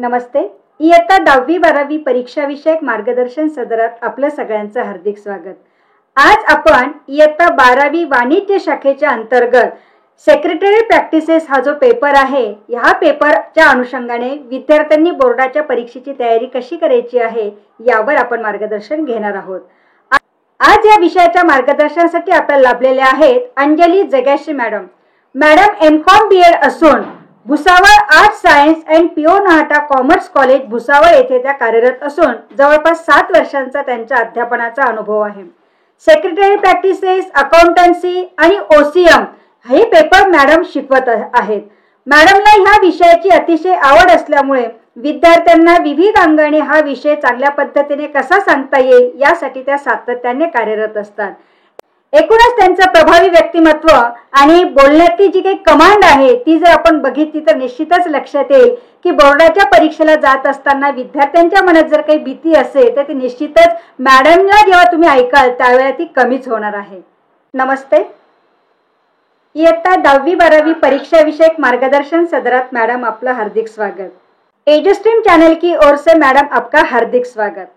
नमस्ते. इयत्ता 10वी-12वी परीक्षा विषयक मार्गदर्शन सदरात आपलं सगळ्यांचं हार्दिक स्वागत. आज आपण इयत्ता 12वी वाणिज्य शाखेच्या अंतर्गत सेक्रेटरी प्रॅक्टिसेस हा जो पेपर आहे, ह्या पेपरच्या अनुषंगाने विद्यार्थ्यांनी बोर्डाच्या परीक्षेची तयारी कशी करायची आहे यावर आपण मार्गदर्शन घेणार आहोत. आज या विषयाच्या मार्गदर्शनासाठी आपल्याला लाभलेले आहेत अंजली जगॅशी मॅडम. मॅडम एम.कॉम B.Ed असून Bhusawal arts science and P O. Nahata commerce college Bhusawal येथे त्या कार्यरत असून जवळपास 7 वर्षांचा त्यांच्या अध्यापनाचा अनुभव आहे. सेक्रेटरी प्रॅक्टिसेस, अकाउंटन्सी आणि OCM हे पेपर मॅडम शिकवत आहेत. मॅडमला ह्या विषयाची अतिशय आवड असल्यामुळे विद्यार्थ्यांना विविध अंगाने हा विषय चांगल्या पद्धतीने कसा सांगता येईल यासाठी त्या सातत्याने कार्यरत असतात. एकूणच त्यांचं प्रभावी व्यक्तिमत्व आणि बोलण्याची जी काही कमांड आहे ती जर आपण बघितली तर निश्चितच लक्षात येईल की बोर्डाच्या परीक्षेला जात असताना विद्यार्थ्यांच्या मनात जर काही भीती असेल तर ती निश्चितच मॅडमला जेव्हा तुम्ही ऐकाल त्यावेळेला ती कमीच होणार आहे. नमस्ते. इयत्ता 10वी-12वी परीक्षा विषयक मार्गदर्शन सदरात मैडम आपका हार्दिक स्वागत. एजुस्ट्रीम चैनल की ओर से मैडम आपका हार्दिक स्वागत.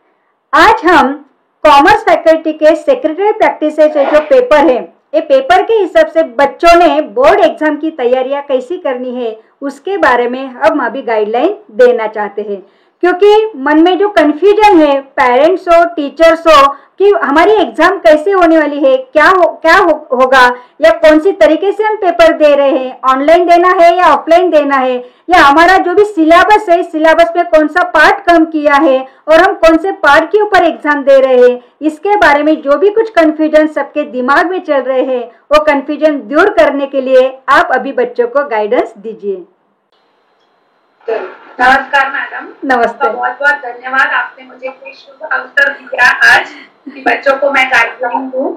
आज हम कॉमर्स फैकल्टी के सेक्रेटरी प्रैक्टिसेस जो पेपर है, ये पेपर के हिसाब से बच्चों ने बोर्ड एग्जाम की तैयारियां कैसी करनी है उसके बारे में हम अभी गाइडलाइन देना चाहते हैं. क्योंकि मन में जो कंफ्यूजन है पेरेंट्स हो, टीचर्स हो कि हमारी एग्जाम कैसे होने वाली है, होगा या कौन सी तरीके से हम पेपर दे रहे हैं, ऑनलाइन देना है या ऑफलाइन देना है, या हमारा जो भी सिलेबस है सिलेबस में कौन सा पार्ट कम किया है और हम कौन से पार्ट के ऊपर एग्जाम दे रहे हैं, इसके बारे में जो भी कुछ कंफ्यूजन सबके दिमाग में चल रहे हैं वो कंफ्यूजन दूर करने के लिए आप अभी बच्चों को गाइडेंस दीजिए. नमस्कार मैडम. नमस्ते. बहुत बहुत धन्यवाद, आपने मुझे कोई शुभ अवसर दिया आज कि बच्चों को मैं गाइडलाइन दूं.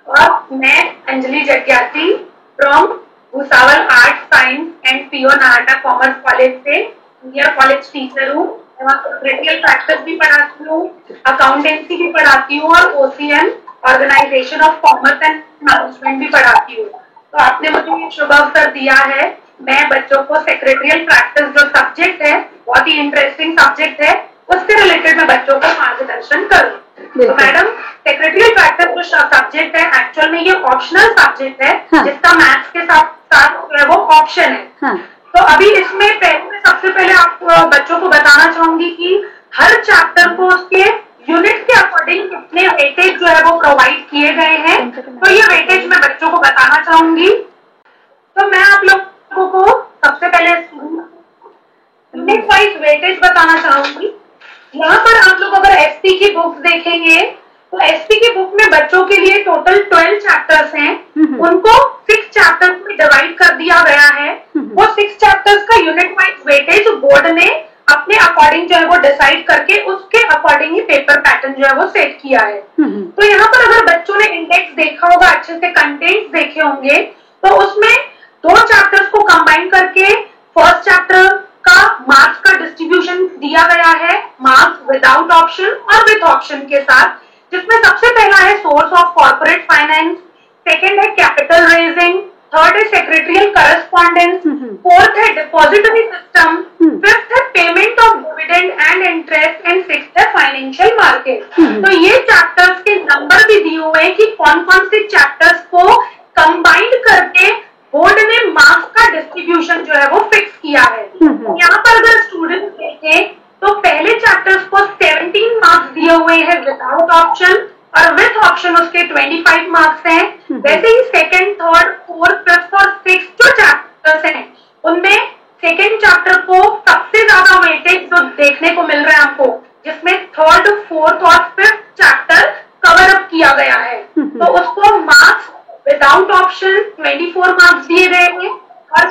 और मैं अंजलि जग्यासी from Bhusawal arts science and P O. Nahata commerce college से सीनियर कॉलेज टीचर हूँ. वहाँ सेक्रेटरियल प्रैक्टिस भी पढ़ाती हूँ, अकाउंटेंसी भी पढ़ाती हूँ और OCM organisation of commerce and management भी पढ़ाती हूँ. तो आपने मुझे ये शुभ अवसर दिया है. मैं बच्चों को सेक्रेटरियल प्रैक्टिस जो सब्जेक्ट है, बहुत ही इंटरेस्टिंग सब्जेक्ट है, उससे रिलेटेड मैं बच्चों को मार्गदर्शन करूँ. तो मैडम सेक्रेटरियल प्रैक्टिस जो सब्जेक्ट है एक्चुअल में ये ऑप्शनल सब्जेक्ट है. हाँ. जिसका मैथ्स के साथ वो ऑप्शन है. हाँ. तो अभी इसमें सबसे पहले आप बच्चों को बताना चाहूंगी कि हर चैप्टर को उसके यूनिट के अकॉर्डिंग कितने वेटेज जो है वो प्रोवाइड किए गए हैं. तो ये वेटेज मैं बच्चों को बताना चाहूंगी. तो मैं आप लोगों को सबसे पहले यूनिट वाइज वेटेज बताना चाहूंगी. यहाँ पर आप लोग अगर एसपी की बुक्स देखेंगे तो एसपी की बुक में बच्चों के लिए टोटल 12 चैप्टर्स हैं. उनको 6 चैप्टर्स में डिवाइड कर दिया गया है. वो 6 चैप्टर्स का यूनिट वाइज वेटेज बोर्ड ने अपने अकॉर्डिंग जो है वो डिसाइड करके उसके अकॉर्डिंग ही पेपर पैटर्न जो है वो सेट किया है. तो यहाँ पर अगर बच्चों ने इंडेक्स देखा होगा, अच्छे से कंटेंट्स देखे होंगे, तो उसमें 2 चैप्टर्स को कंबाइन करके फर्स्ट चैप्टर का मार्क्स का डिस्ट्रीब्यूशन दिया गया है, मार्क्स विदाउट ऑप्शन और विद ऑप्शन के साथ, जिसमें सबसे पहला है source of corporate finance, second है कैपिटल रेजिंग, थर्ड है सेक्रेटरियल करस्पॉन्डेंस, फोर्थ है डिपॉजिटरी सिस्टम, फिफ्थ है payment of dividend and interest and sixth है फाइनेंशियल मार्केट. तो ये चैप्टर्स के नंबर भी दिए हुए हैं कि कौन कौन से चैप्टर्स को कंबाइंड करके बोर्ड ने मार्क्स का डिस्ट्रीब्यूशन जो है वो फिक्स किया है. यहाँ पर अगर स्टूडेंट देखें तो पहले चैप्टर्स को 17 मार्क्स दिए हुए हैं विदाउट ऑप्शन और विथ ऑप्शन उसके 25 मार्क्स हैं. वैसे ही सेकंड, थर्ड, फोर्थ, फिफ्थ और सिक्स्थ जो चैप्टर्स हैं उनमें सेकंड चैप्टर को सबसे ज्यादा वेटेज जो देखने को मिल रहा है हमको, जिसमें थर्ड, फोर्थ और फिफ्थ चैप्टर कवर अप किया गया है. तो उसको मार्क्स विदाउट ऑप्शन 24 मार्क्स दिए गए हैं और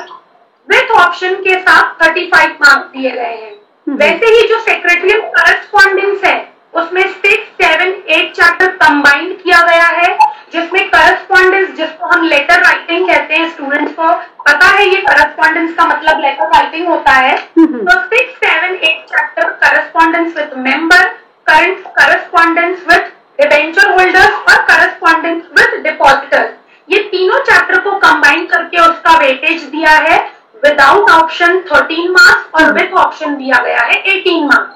विथ ऑप्शन के साथ 35 मार्क्स दिए गए हैं. वैसे ही जो सेक्रेटरियल करस्पॉन्डेंस है उसमें 6, 7, 8 चैप्टर कंबाइंड किया गया है, जिसमें करस्पॉन्डेंस जिसको हम लेटर राइटिंग कहते हैं, स्टूडेंट्स को पता है ये करस्पॉन्डेंस का मतलब लेटर राइटिंग होता है. तो 6, 7, 8 chapter correspondence with member, current correspondence with debenture holders और करस्पॉन्डेंस विद डिपॉजिटर्स, ये तीनों चैप्टर को कंबाइन करके उसका वेटेज दिया है विदाउट ऑप्शन 13 मार्क्स और विथ ऑप्शन दिया गया है 18 मार्क्स।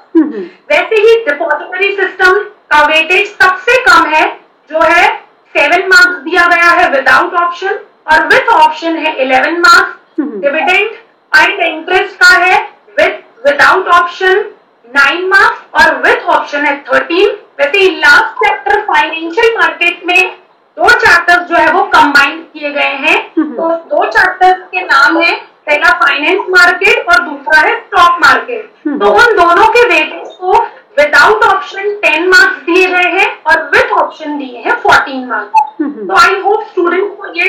वैसे ही डिपॉजिटरी सिस्टम का वेटेज सबसे कम है, जो है 7 मार्क्स दिया गया है विदाउट ऑप्शन, और विथ ऑप्शन है 11 मार्क्स। डिविडेंड एंड इंटरेस्ट का है विदाउट ऑप्शन 9 मार्क्स और विथ ऑप्शन है 13। वैसे ही लास्ट चैप्टर फाइनेंशियल मार्केट में 2 चैप्टर्स जो है वो कंबाइंड किए गए हैं। तो 2 चैप्टर्स के नाम है, पहला फाइनेंस मार्केट और दूसरा है स्टॉक मार्केट। तो उन दोनों के वेटेज को विदाउट ऑप्शन 10 मार्क्स दिए गए हैं और विथ ऑप्शन दिए हैं 14 मार्क्स। तो आई होप स्टूडेंट को ये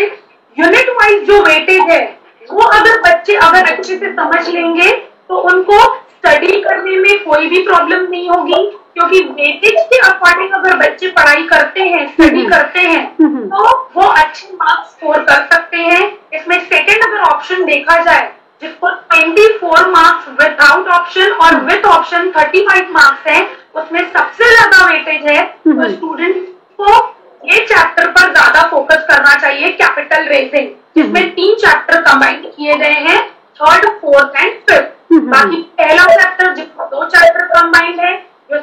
यूनिट वाइज जो वेटेज है वो अगर बच्चे अगर अच्छे से समझ लेंगे तो उनको स्टडी करने में कोई भी प्रॉब्लम नहीं होगी, क्योंकि वेटेज के अकॉर्डिंग अगर बच्चे पढ़ाई करते हैं, स्टडी करते हैं, तो वो अच्छे मार्क्स स्कोर कर सकते हैं। इसमें सेकंड अगर ऑप्शन देखा जाए जिसको 24 मार्क्स विदाउट ऑप्शन और विथ ऑप्शन 35 मार्क्स है, उसमें सबसे ज्यादा वेटेज है। तो स्टूडेंट को ये चैप्टर पर ज्यादा फोकस करना चाहिए, कैपिटल रेजिंग, जिसमें 3 चैप्टर कंबाइन किए गए हैं, 3rd, 4th एंड 5th। बाकी पहला चैप्टर जिसको 2 चैप्टर कंबाइंड है, जो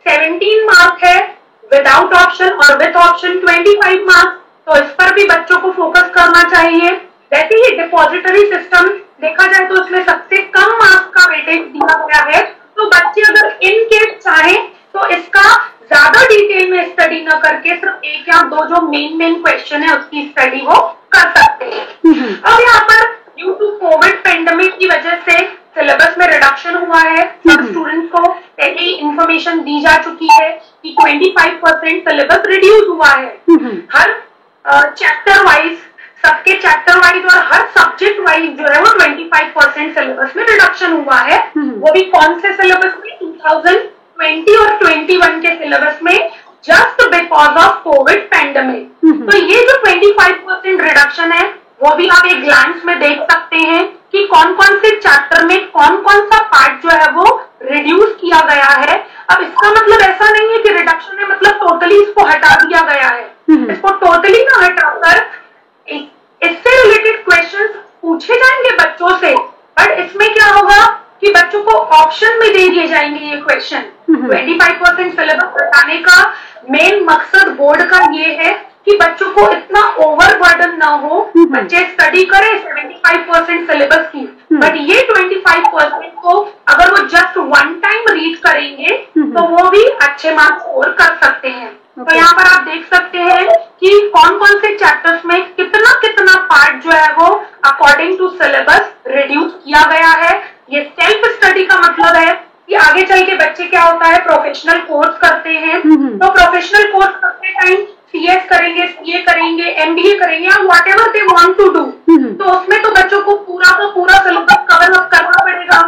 17 मार्क है विदाउट ऑप्शन और विथ ऑप्शन 25 मार्क्स, तो इस पर भी बच्चों को फोकस करना चाहिए। वैसे ही डिपॉजिटरी सिस्टम देखा जाए तो उसमें सबसे कम मार्क्स का वेटेज दिया गया है। तो बच्चे अगर इन केस चाहें तो इसका ज्यादा डिटेल में स्टडी न करके सिर्फ 1 या 2 जो मेन क्वेश्चन है उसकी स्टडी वो कर सकते हैं। अब यहाँ पर ड्यू टू कोविड पेंडेमिक की वजह से सिलेबस में रिडक्शन हुआ है। सब स्टूडेंट्स को पहले ही इंफॉर्मेशन दी जा चुकी है कि 25% सिलेबस रिड्यूस हुआ है। हर चैप्टर वाइज, सबके चैप्टर वाइज और हर सब्जेक्ट वाइज जो है वो 25% सिलेबस में रिडक्शन हुआ है। वो भी कौन से सिलेबस में? 2020 और 21 के सिलेबस में, just because of Covid pandemic. तो ये जो 25% रिडक्शन है वो भी आप एक ग्लांस में देख सकते हैं कि कौन कौन से चैप्टर में कौन कौन सा पार्ट जो है वो रिड्यूस किया गया है। अब इसका मतलब ऐसा नहीं है कि रिडक्शन है मतलब टोटली इसको हटा दिया गया है। इसको टोटली ना हटाकर इससे रिलेटेड क्वेश्चंस पूछे जाएंगे बच्चों से, बट इसमें क्या होगा कि बच्चों को ऑप्शन में दे दिए जाएंगे ये क्वेश्चन। 25% सिलेबस हटाने का मेन मकसद बोर्ड का ये है कि बच्चों को इतना ओवर बर्डन ना हो, बच्चे स्टडी करें 75% सिलेबस की, बट ये 25% को अगर वो जस्ट 1 टाइम रीड करेंगे तो वो भी अच्छे मार्क्स स्कोर कर सकते हैं। तो यहाँ पर आप देख सकते हैं कि कौन कौन से चैप्टर्स में कितना कितना पार्ट जो है वो अकॉर्डिंग टू सिलेबस रिड्यूस किया गया है। ये सेल्फ स्टडी का मतलब है कि आगे चल के बच्चे क्या होता है, प्रोफेशनल कोर्स करते हैं, तो प्रोफेशनल कोर्स करते टाइम CS करेंगे, CA करेंगे, MBA करेंगे या whatever they want to do, तो उसमें तो बच्चों को पूरा का पूरा सिलेबस कवर अप करना पड़ेगा।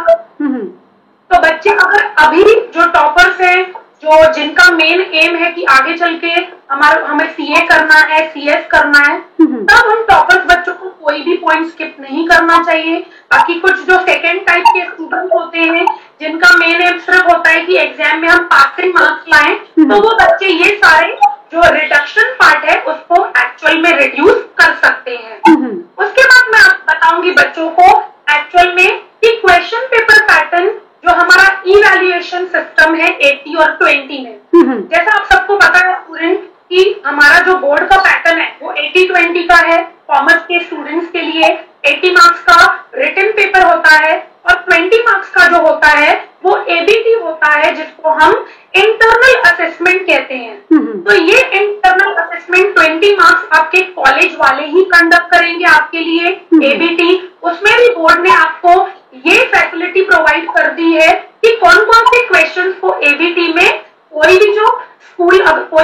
तो बच्चे अगर अभी जो टॉपर्स हैं, जो जिनका मेन एम है कि आगे चल के हमें CA करना है, CS करना है, तब हम टॉपर्स बच्चों को कोई भी पॉइंट स्किप नहीं करना चाहिए। बाकी कुछ जो सेकेंड टाइप के स्टूडेंट होते हैं जिनका मेन एम सिर्फ होता है कि एग्जाम में हम पासिंग मार्क्स लाएं, तो वो बच्चे ये सारे जो रिडक्शन पार्ट है उसको एक्चुअल में रिड्यूस कर सकते हैं। उसके बाद मैं आपको बताऊंगी बच्चों को एक्चुअल में कि क्वेश्चन पेपर पैटर्न जो हमारा इवैल्यूएशन सिस्टम है 80 और 20 में, जैसा आप सबको पता है स्टूडेंट कि हमारा जो बोर्ड का पैटर्न है वो 80-20 का है। कॉमर्स के स्टूडेंट्स के लिए 80 मार्क्स का रिटन पेपर होता है और 20 मार्क्स का जो होता है वो ABT होता है, जिसको हम इंटरनल असेसमेंट कहते हैं। तो ये इंटरनल असेसमेंट 20 मार्क्स आपके कॉलेज वाले ही कंडक्ट करेंगे आपके लिए ABT। उसमें भी बोर्ड ने आपको ये फैसिलिटी प्रोवाइड कर दी है कि कौन कौन से क्वेश्चंस को ABT में कोई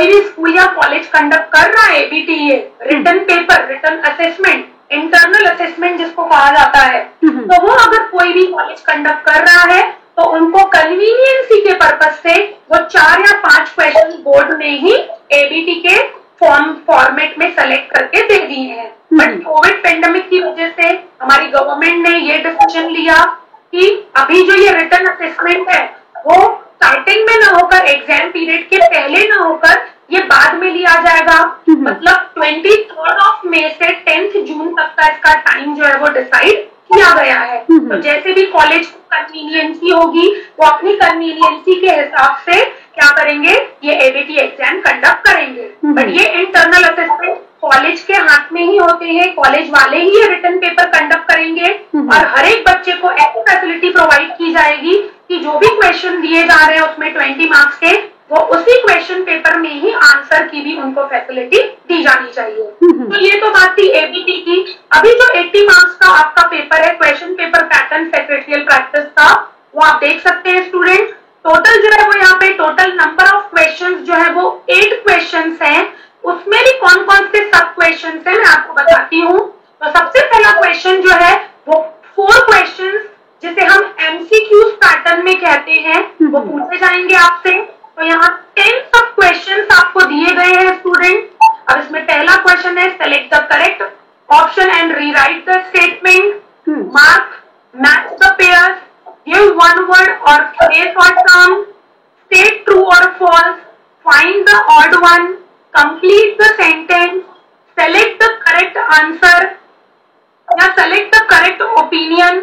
भी स्कूल या कॉलेज कंडक्ट कर रहा है ABT, ये written paper, written assessment, internal assessment जिसको कहा जाता है, तो वो अगर कोई भी कॉलेज कंडक्ट कर रहा है तो उनको कन्वीनियंसी के पर्पज से वो 4 या 5 क्वेश्चन बोर्ड ने ही ABT के फॉर्मेट में सेलेक्ट करके दे दिए हैं। बट कोविड पेंडेमिक की वजह से हमारी गवर्नमेंट ने ये डिसीजन लिया कि अभी जो ये रिटन असेसमेंट है वो स्टार्टिंग में ना होकर, एग्जाम पीरियड के पहले ना होकर, ये बाद में लिया जाएगा। मतलब 23 मई से 10 जून तक का इसका टाइम जो है वो डिसाइड किया गया है। तो जैसे भी कॉलेज को कन्वीनियंसी होगी वो अपनी कन्वीनियंसी के हिसाब से क्या करेंगे, ये एबीटी एग्जाम कंडक्ट करेंगे। बट ये इंटरनल असेसमेंट कॉलेज के हाथ में ही होते हैं, कॉलेज वाले ही ये रिटन पेपर कंडक्ट करेंगे और हर एक बच्चे को ऐसी फैसिलिटी प्रोवाइड की जाएगी कि जो भी क्वेश्चन दिए जा रहे हैं उसमें 20 मार्क्स के, वो उसी क्वेश्चन पेपर में ही आंसर की भी उनको फैसिलिटी दी जानी चाहिए। तो ये तो बात थी एबीटी की। अभी जो 80 मार्क्स का आपका पेपर है question paper pattern secretarial practice का, वो आप देख सकते हैं स्टूडेंट। टोटल जो है वो यहाँ पे टोटल नंबर ऑफ क्वेश्चंस जो है वो 8 क्वेश्चंस हैं। उसमें भी कौन कौन से सब क्वेश्चंस हैं मैं आपको बताती हूँ। तो सबसे पहला क्वेश्चन जो है वो 4 क्वेश्चंस जिसे हम एमसीक्यूज पैटर्न में कहते हैं वो पूछे जाएंगे आपसे। तो यहाँ 10 सब क्वेश्चंस आपको दिए गए हैं स्टूडेंट। अब इसमें पहला क्वेश्चन है select the correct option and rewrite the statement, mark match the pairs, give one word और फ्रेज और टर्म, स्टेट ट्रू और false, find the odd one, complete the sentence, select the correct answer या select the correct opinion,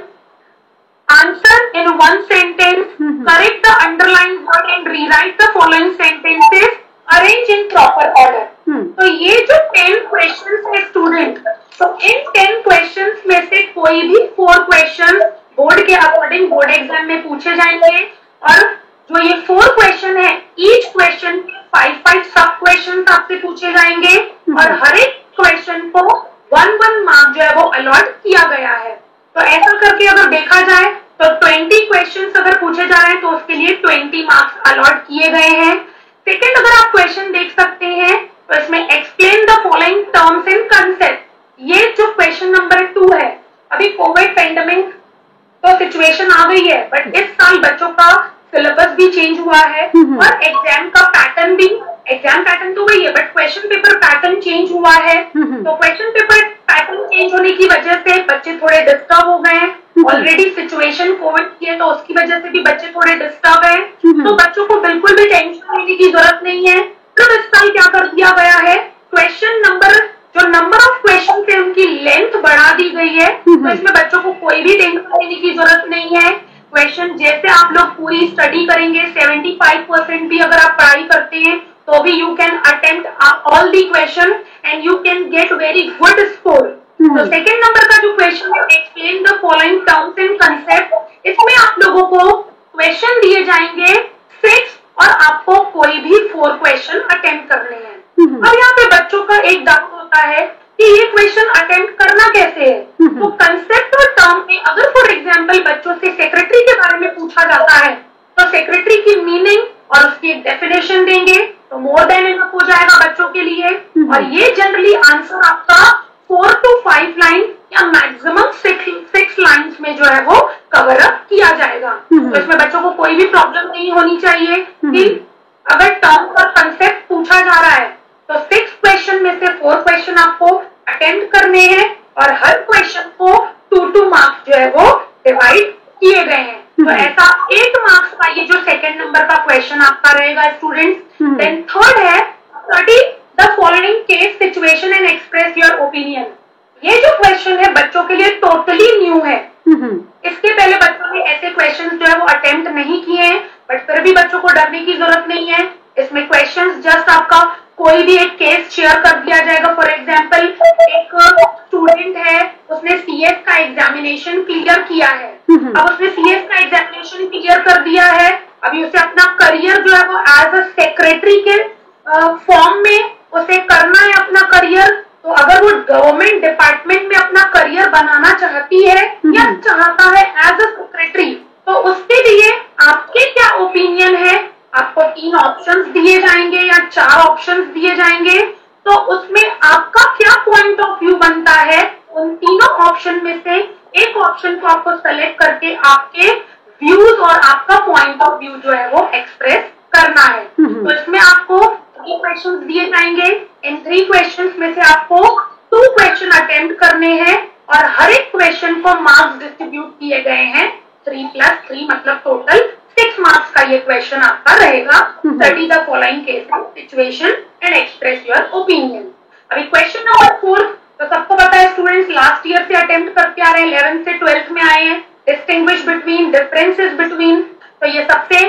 answer in one sentence, correct the underlined word and rewrite the following sentences, arrange in proper order। तो ये जो 10 questions है student, तो इन 10 questions में से कोई भी 4 क्वेश्चंस बोर्ड के अकॉर्डिंग बोर्ड एग्जाम में पूछे जाएंगे। और जो ये 4 क्वेश्चन है, ईच क्वेश्चन 5 सब क्वेश्चन आपसे पूछे जाएंगे और हर एक क्वेश्चन को 1 मार्क जो है वो अलॉट किया गया है। तो ऐसा करके अगर देखा जाए तो 20 क्वेश्चंस अगर पूछे जा रहे हैं तो उसके लिए 20 मार्क्स अलॉट किए गए हैं। सेकंड, अगर आप क्वेश्चन देख सकते हैं तो इसमें explain the following terms and concept, ये जो क्वेश्चन नंबर 2 है। अभी कोविड पेंडेमिक तो सिचुएशन आ गई है, बट इस साल बच्चों का सिलेबस भी चेंज हुआ है और एग्जाम का पैटर्न भी, एग्जाम पैटर्न तो वही है but question paper pattern change हुआ है। तो क्वेश्चन पेपर पैटर्न चेंज होने की वजह से बच्चे थोड़े डिस्टर्ब हो गए हैं। ऑलरेडी सिचुएशन कोविड की है तो उसकी वजह से भी बच्चे थोड़े डिस्टर्ब हैं। तो बच्चों को बिल्कुल भी टेंशन लेने की जरूरत नहीं है। तो इस साल क्या कर दिया गया है, क्वेश्चन नंबर, जो नंबर ऑफ क्वेश्चन है उनकी लेंथ बढ़ा दी गई है। तो इसमें बच्चों को कोई भी टेंशन लेने की जरूरत नहीं है। क्वेश्चन जैसे आप लोग पूरी स्टडी करेंगे, 75% भी अगर आप पढ़ाई करते हैं तो भी you can attempt all the question and you can get very good score. तो सेकंड नंबर का जो क्वेश्चन है explain the following terms and concept, इसमें आप लोगों को क्वेश्चन दिए जाएंगे 6 और आपको कोई भी 4 क्वेश्चन अटेम्प्ट करने हैं। अब यहाँ पे बच्चों का एक डाउट होता है कि ये क्वेश्चन अटेम्प्ट करना कैसे है। तो कंसेप्ट और टर्म में अगर फॉर एग्जाम्पल बच्चों से सेक्रेटरी के बारे में पूछा जाता है तो सेक्रेटरी की मीनिंग और उसकी एक डेफिनेशन देंगे तो मोर देन इनफ हो जाएगा बच्चों के लिए। और ये जनरली आंसर आपका 4 to 5 लाइन या मैक्सिमम 6 लाइन्स में जो है वो कवर अप किया जाएगा। तो इसमें बच्चों को कोई भी प्रॉब्लम नहीं होनी चाहिए कि अगर टर्म और कंसेप्ट पूछा जा रहा है तो 6 क्वेश्चन में से 4 क्वेश्चन आपको अटेम्प्ट करने हैं और हर क्वेश्चन को 2 मार्क्स जो है वो डिवाइड किए गए हैं। तो ऐसा 8 मार्क्स का ये जो सेकंड नंबर का क्वेश्चन आपका रहेगा स्टूडेंट्स। देन थर्ड है study the following case situation and express your opinion. ये जो क्वेश्चन है बच्चों के लिए टोटली न्यू है। इसके पहले बच्चों ने ऐसे क्वेश्चन जो है वो अटेम्प्ट नहीं किए हैं, बट फिर भी बच्चों को डरने की जरूरत नहीं है। इसमें क्वेश्चंस जस्ट आपका कोई भी एक केस शेयर कर दिया जाएगा। फॉर एग्जांपल एक स्टूडेंट है, उसने सीएस का एग्जामिनेशन क्लियर किया है। अब उसने सीएस का एग्जामिनेशन क्लियर कर दिया है, अभी उसे अपना करियर जो है वो एज अ सेक्रेटरी के फॉर्म में उसे करना है अपना करियर। तो अगर वो गवर्नमेंट डिपार्टमेंट में अपना करियर बनाना चाहती है या चाहता है एज अ सेक्रेटरी, तो उसके लिए आपके क्या ओपिनियन है। आपको 3 ऑप्शंस दिए जाएंगे या 4 ऑप्शंस दिए जाएंगे, तो उसमें आपका क्या पॉइंट ऑफ व्यू बनता है। उन तीनों ऑप्शन में से एक ऑप्शन को आपको सेलेक्ट करके आपके व्यूज और आपका पॉइंट ऑफ व्यू जो है वो एक्सप्रेस करना है। तो इसमें आपको 3 क्वेश्चन दिए जाएंगे। इन 3 क्वेश्चन में से आपको 2 क्वेश्चन अटेम्प्ट करने हैं और हर एक क्वेश्चन को मार्क्स डिस्ट्रीब्यूट किए गए हैं 3+3 मतलब टोटल 6 मार्क्स का ये क्वेश्चन आपका रहेगा। Study the following case situation and express your opinion. अभी क्वेश्चन नंबर 4 तो सबको पता है स्टूडेंट्स लास्ट ईयर से अटेम्प्ट करते आ रहे हैं 11th से 12th आए हैं, डिस्टिंग्विश बिटवीन, डिफरेंसेस बिटवीन। तो ये सबसे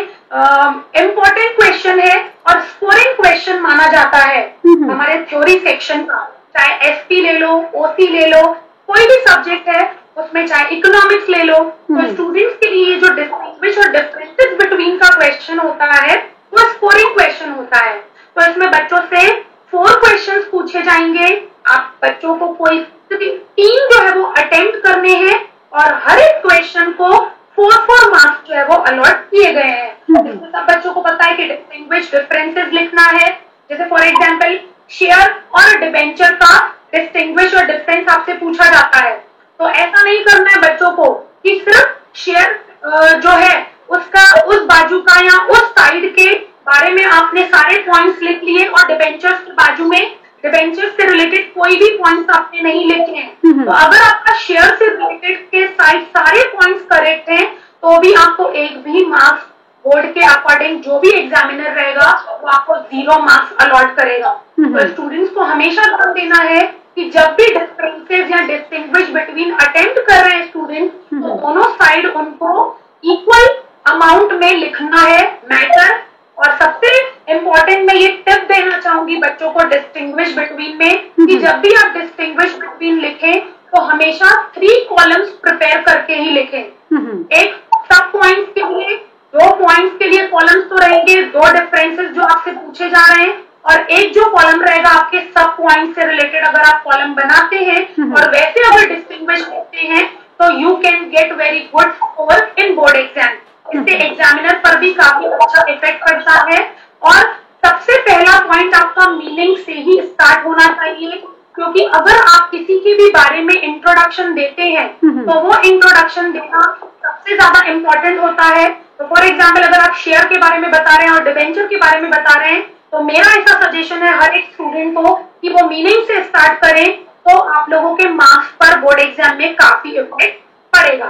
इम्पोर्टेंट क्वेश्चन है और स्कोरिंग क्वेश्चन माना जाता है हमारे थ्योरी सेक्शन का। चाहे एसपी ले लो, ओसी ले लो, कोई भी सब्जेक्ट है उसमें, चाहे इकोनॉमिक्स ले लो, तो स्टूडेंट्स के लिए जो डिस्टिंग्विश और डिफरेंसेस बिटवीन का क्वेश्चन होता है वो स्कोरिंग क्वेश्चन होता है। तो इसमें बच्चों से 4 क्वेश्चंस पूछे जाएंगे। आप बच्चों को कोई 3 जो है वो अटेम्प्ट करने हैं और हर एक क्वेश्चन को 4 मार्क्स जो है वो अलॉट किए गए हैं। इसमें सब बच्चों को पता है कि डिस्टिंग्विश डिफरेंसेस लिखना है। जैसे फॉर एग्जांपल शेयर और डिबेंचर का डिस्टिंग्विश और डिफरेंस आपसे पूछा जाता है, तो ऐसा नहीं करना है बच्चों को कि सिर्फ शेयर जो है उसका, उस बाजू का या उस साइड के बारे में आपने सारे पॉइंट्स लिख लिए और डिबेंचर्स के बाजू में डिबेंचर्स से रिलेटेड कोई भी पॉइंट्स आपने नहीं लिखे हैं। तो अगर आपका शेयर से रिलेटेड के साइड सारे पॉइंट्स करेक्ट हैं तो भी आपको एक भी मार्क्स बोर्ड के अकॉर्डिंग जो भी एग्जामिनर रहेगा वो आपको 0 मार्क्स अलॉट करेगा। तो स्टूडेंट्स को हमेशा ध्यान देना है कि जब भी डिफरेंसेस या डिस्टिंग्विश बिटवीन अटेम्प्ट कर रहे हैं स्टूडेंट, तो दोनों साइड उनको इक्वल अमाउंट में लिखना है मैटर। और सबसे इम्पोर्टेंट मैं ये टिप देना चाहूंगी बच्चों को डिस्टिंग्विश बिटवीन में, कि जब भी आप डिस्टिंग्विश बिटवीन लिखें तो हमेशा 3 कॉलम्स प्रिपेयर करके ही लिखें। एक सब पॉइंट्स के लिए, 2 पॉइंट्स के लिए कॉलम्स तो रहेंगे, 2 डिफरेंसेस जो आपसे पूछे जा रहे हैं, और एक जो कॉलम रहेगा आपके सब पॉइंट से रिलेटेड अगर आप कॉलम बनाते हैं और वैसे अगर डिस्टिंग्विश लिखते हैं तो you can get very good score in board exam. इससे एग्जामिनर पर भी काफी अच्छा इफेक्ट पड़ता है। और सबसे पहला पॉइंट आपका मीनिंग से ही स्टार्ट होना चाहिए, क्योंकि अगर आप किसी के भी बारे में इंट्रोडक्शन देते हैं तो वो इंट्रोडक्शन देना सबसे ज्यादा इम्पोर्टेंट होता है। तो फॉर एग्जाम्पल अगर आप शेयर के बारे में बता रहे हैं और डिबेंचर के बारे में बता रहे हैं, तो मेरा ऐसा सजेशन है हर एक स्टूडेंट को कि वो मीनिंग से स्टार्ट करें, तो आप लोगों के मार्क्स पर बोर्ड एग्जाम में काफी इफेक्ट पड़ेगा।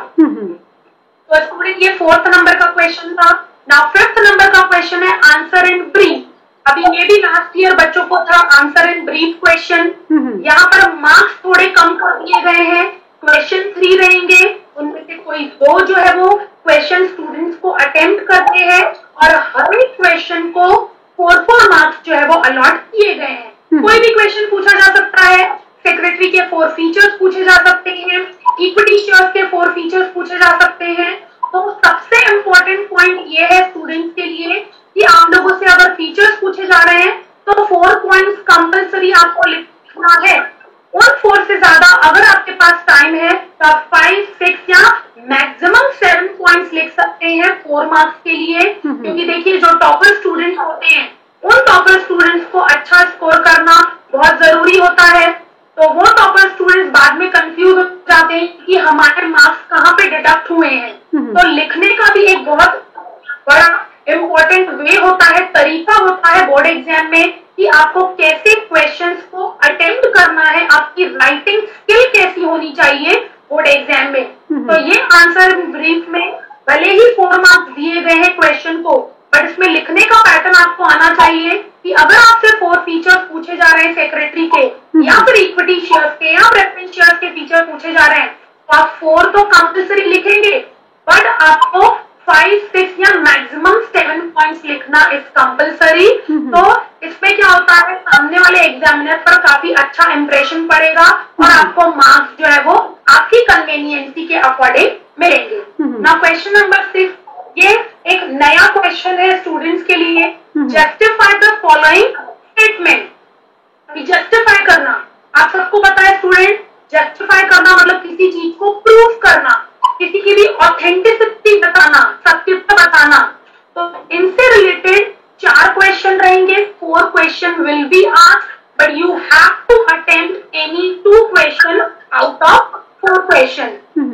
तो स्टूडेंट ये 4th नंबर का क्वेश्चन था। नाउ 5th नंबर का क्वेश्चन है आंसर इन ब्रीफ। अभी ये भी लास्ट ईयर बच्चों को था आंसर इन ब्रीफ क्वेश्चन। यहाँ पर मार्क्स थोड़े कम कर दिए गए हैं। क्वेश्चन 3 रहेंगे, उनमें से कोई 2 जो है वो क्वेश्चन स्टूडेंट्स को अटेम्प्ट करते हैं और हर एक क्वेश्चन को 4 मार्क्स जो है वो अलॉट किए गए हैं। कोई भी क्वेश्चन पूछा जा सकता है, सेक्रेटरी के 4 फीचर्स पूछे जा सकते हैं, इक्विटी शेयर्स के 4 फीचर्स पूछे जा सकते हैं। तो सबसे इम्पोर्टेंट पॉइंट ये है स्टूडेंट्स के लिए कि आप लोगों से अगर फीचर्स पूछे जा रहे हैं तो 4 पॉइंट्स कंपल्सरी आपको लिखना है। उन 4 से ज्यादा अगर आपके पास टाइम है तो आप 5, 6 या मैक्सिमम 7 पॉइंट्स लिख सकते हैं 4 मार्क्स के लिए। क्योंकि देखिए जो टॉपर स्टूडेंट्स होते हैं उन टॉपर स्टूडेंट्स को अच्छा स्कोर करना बहुत जरूरी होता है। तो वो टॉपर स्टूडेंट्स बाद में कंफ्यूज हो जाते हैं कि हमारे मार्क्स कहाँ पे डिडक्ट हुए हैं। तो लिखने का भी एक बहुत बड़ा इम्पोर्टेंट वे होता है, तरीका होता है बोर्ड एग्जाम में कि आपको कैसे क्वेश्चंस को अटेम्प्ट करना है, आपकी राइटिंग स्किल कैसी होनी चाहिए बोर्ड एग्जाम में। तो ये आंसर ब्रीफ में भले ही 4 मार्क्स दिए गए हैं क्वेश्चन को, बट इसमें लिखने का पैटर्न आपको आना चाहिए कि अगर आपसे 4 फीचर्स पूछे जा रहे हैं सेक्रेटरी के या फिर इक्विटी शेयर्स के या प्रेफरेंस शेयर्स के फीचर पूछे जा रहे हैं, तो आप 4 तो कंपल्सरी लिखेंगे, बट आपको 5, 6 या मैक्सिमम 7 पॉइंट्स लिखना इज कंपल्सरी। तो इसमें क्या होता है, सामने वाले एग्जामिनर पर काफी अच्छा इंप्रेशन पड़ेगा और आपको मार्क्स जो है वो आपकी कन्वीनियंसी के अकॉर्डिंग मिलेंगे। ना क्वेश्चन नंबर 6, ये एक नया क्वेश्चन है स्टूडेंट्स के लिए। Justify the following statement. Justify करना, आप सबको पता है स्टूडेंट, जस्टिफाई करना मतलब किसी चीज को प्रूव करना, किसी की भी ऑथेंटिसिटी बताना, सत्यता बताना। तो इनसे रिलेटेड 4 क्वेश्चन रहेंगे। 4 question will be asked, but you have to attempt any 2 question out of 4 question.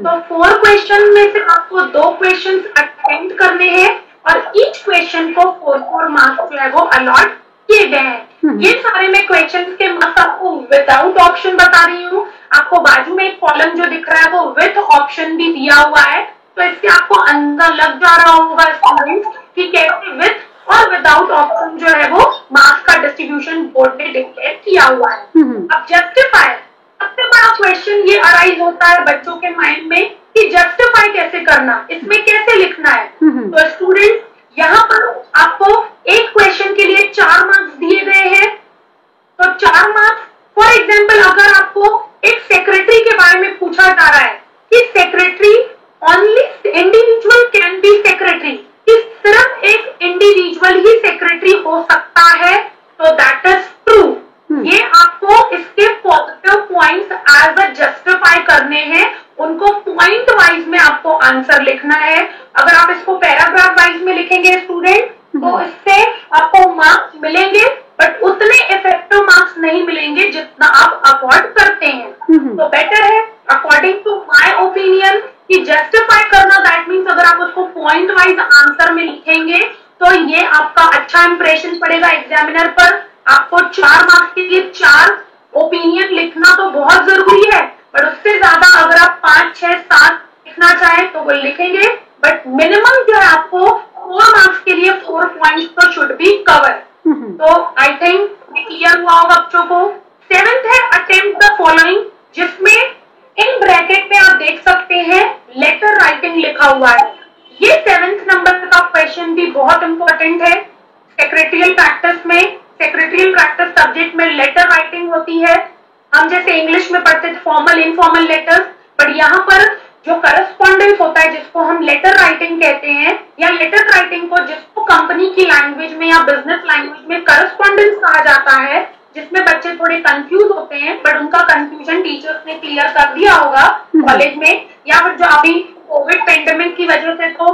तो 4 क्वेश्चन में से आपको 2 क्वेश्चन अटेम्प्ट करने हैं और ईच क्वेश्चन को 4 मार्क्स जो है वो अलॉट किए गए हैं। ये सारे में क्वेश्चन के मार्क्स आपको विदाउट ऑप्शन बता रही हूँ। आपको बाजू में एक कॉलम जो दिख रहा है वो विथ ऑप्शन भी दिया हुआ है, तो इससे आपको अंदर लग जा रहा होगा स्टूडेंट्स कि कैसे विथ और विदाउट ऑप्शन जो है वो मार्क्स का डिस्ट्रीब्यूशन बोर्ड ने डिक्लेयर किया हुआ है। अब जस्टिफाई, सबसे बड़ा क्वेश्चन ये अराइज होता है बच्चों के माइंड में कि जस्टिफाई कैसे करना, इसमें कैसे लिखना है। तो स्टूडेंट यहाँ पर आपको एक क्वेश्चन के लिए 4 मार्क्स दिए गए हैं। तो 4 मार्क्स, फॉर एग्जाम्पल अगर आपको एक सेक्रेटरी के बारे में पूछा जा रहा है कि secretary only individual can be secretary, कि सिर्फ एक इंडिविजुअल ही सेक्रेटरी हो सकता है, तो दैट इज ट्रू। ये आपको इसके positive points as a justify करने हैं, उनको पॉइंट वाइज में आपको आंसर लिखना है। अगर आप इसको पैराग्राफ वाइज में लिखेंगे स्टूडेंट, तो इससे आपको मार्क्स मिलेंगे, बट उतने इफेक्टिव मार्क्स नहीं मिलेंगे जितना आप अफोर्ड करते हैं। तो बेटर है अकॉर्डिंग टू माय ओपिनियन कि जस्टिफाई करना, दैट मीन्स अगर आप उसको पॉइंट वाइज आंसर में लिखेंगे तो ये आपका अच्छा इंप्रेशन पड़ेगा एग्जामिनर पर। आपको 4 मार्क्स के लिए 4 ओपिनियन लिखना तो बहुत जरूरी है, बट उससे ज्यादा अगर आप 5, 6, 7 लिखना चाहें तो वो लिखेंगे, बट मिनिमम जो है आपको 4 मार्क्स के लिए 4 पॉइंट्स तो शुड बी कवर। तो आई थिंक क्लियर हुआ होगा बच्चों को। 7th है अटेम्प्ट द फॉलोइंग, जिसमें इन ब्रैकेट में आप देख सकते हैं लेटर राइटिंग लिखा हुआ है। ये 7th नंबर का क्वेश्चन भी बहुत इंपॉर्टेंट है। सेक्रेटरियल प्रैक्टिस में, सेक्रेटरियल प्रैक्टिस सब्जेक्ट में लेटर राइटिंग होती है। हम जैसे इंग्लिश में पढ़ते थे फॉर्मल इनफॉर्मल लेटर्स, बट यहाँ पर जो करस्पॉन्डेंस होता है जिसको हम लेटर राइटिंग कहते हैं, या लेटर राइटिंग को जिसको कंपनी की लैंग्वेज में या बिजनेस लैंग्वेज में करस्पॉन्डेंस कहा जाता है, जिसमें बच्चे थोड़े कंफ्यूज होते हैं, बट उनका कंफ्यूजन टीचर्स ने क्लियर कर दिया होगा कॉलेज में, या फिर जो अभी कोविड पेंडेमिक की वजह से तो